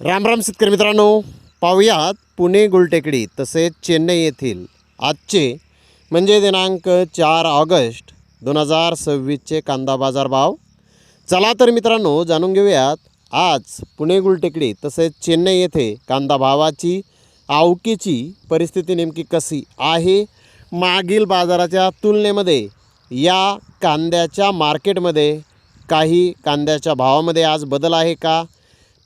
राम राम शेतकरी मित्रांनो, पाहूयात पुणे गुलटेकडी तसेच चेन्नई येथील आजचे म्हणजे दिनांक 4 ऑगस्ट 2026चे कांदा बाजार भाव. चला तर मित्रांनो जाणून घेऊयात आज पुणे गुलटेकडी तसेच चेन्नई येथे कांदा भावाची आवकेची परिस्थिती नेमकी कशी आहे. मागील बाजाराच्या तुलनेमध्ये या कांद्याच्या मार्केटमध्ये काही कांद्याच्या भावामध्ये आज बदल आहे का,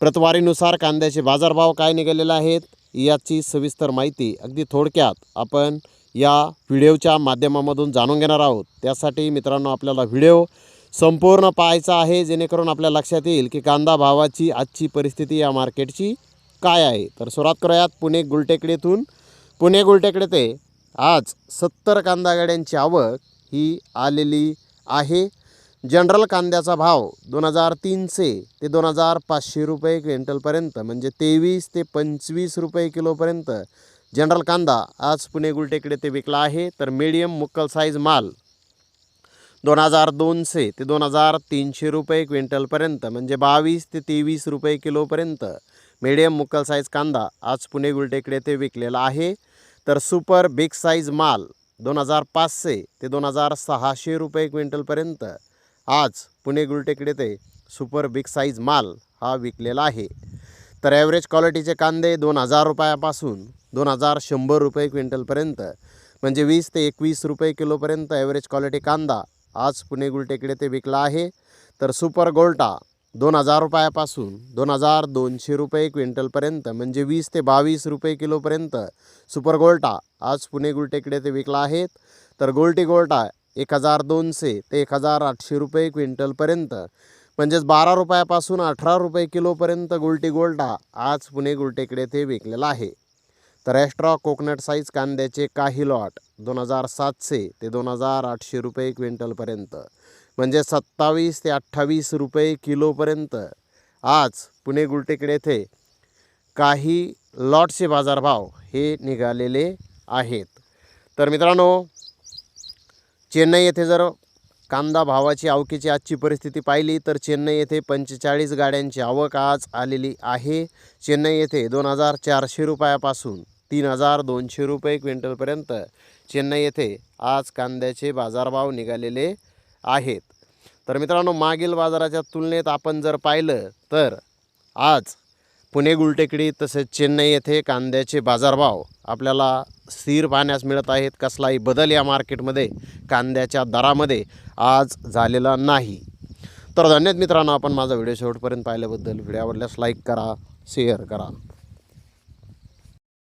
प्रतवारीनुसार कांद्याचे बाजारभाव काय निघालेले आहेत याची सविस्तर माहिती अगदी थोडक्यात आपण या व्हिडिओच्या माध्यमामधून जाणून घेणार आहोत. त्यासाठी मित्रांनो आपल्याला व्हिडिओ संपूर्ण पाहायचा आहे, जेणेकरून आपल्या लक्षात येईल की कांदा भावाची आजची परिस्थिती या मार्केटची काय आहे. तर सुरुवात करूयात पुणे गुलटेकडीतून. पुणे गुलटेकडे ते आज 70 कांदा गाड्यांची आवक ही आलेली आहे. जनरल कांद्याचा भाव 2300 ते 2500 रुपये क्विंटलपर्यंत, म्हणजे 23 ते 25 रुपये किलोपर्यंत जनरल कांदा आज पुणे गुलटेकडे ते विकला आहे. तर मीडियम मुक्कल साईज माल 2200 ते 2300 रुपये क्विंटलपर्यंत, म्हणजे 22 ते 23 रुपये किलोपर्यंत मीडियम मुक्कल साईज कांदा आज पुणे गुलटेकडे ते विकलेला आहे. तर सुपर बिग साईज माल 2500 ते 2600 रुपये क्विंटलपर्यंत आज पुणे गुलटेकडे ते सुपर बिग साईज माल हा विकलेला आहे. तर ॲव्हरेज क्वालिटीचे कांदे 2000 रुपयापासून 2100 रुपये क्विंटलपर्यंत, म्हणजे 20 ते 21 रुपये किलोपर्यंत ॲव्हरेज क्वालिटी कांदा आज पुणे गुलटेकडे ते विकला आहे. तर सुपर गोल्टा 2000 रुपयापासून 2200 रुपये क्विंटलपर्यंत, म्हणजे 20 ते 22 रुपये किलोपर्यंत सुपर गोल्टा आज पुणे गुलटेकडे ते विकला आहेत. तर गोल्टी गोल्टा 1200 ते 1800 रुपये क्विंटलपर्यंत, म्हणजेच 12 रुपयापासून 18 रुपये किलोपर्यंत गोल्टी गोल्टा आज पुणे गुलटेकडे ते विकलेला आहे. तर एक्स्ट्रा कोकोनट साईज कांद्याचे काही लॉट 2700 ते 2800 रुपये क्विंटलपर्यंत, म्हणजे 27 ते 28 रुपये किलोपर्यंत आज पुणे गुलटेकडे येथे काही लॉटचे बाजारभाव हे निघालेले आहेत. तर मित्रांनो, चेन्नई येथे जर कांदा भावाची आवकेची आजची परिस्थिती पाहिली तर चेन्नई येथे 45 गाड्यांची आवक आज आलेली आहे. चेन्नई येथे 2400 रुपयापासून 3200 रुपये क्विंटलपर्यंत चेन्नई येथे आज कांद्याचे बाजारभाव निघालेले आहेत. तर मित्रांनो, मागील बाजाराच्या तुलनेत आपण जर पाहिलं तर आज पुणे गुलटेकडी तसेच चेन्नई येथे कांद्याचे बाजारभाव आपल्याला स्थिर पाहण्यास मिळत आहेत. कसलाही बदल या मार्केटमध्ये कांद्याच्या दरामध्ये आज झालेला नाही. तर धन्यवाद मित्रांनो, आपण माझा व्हिडिओ शेवटपर्यंत पाहिल्याबद्दल. व्हिडिओ आवडल्यास लाईक करा, शेअर करा.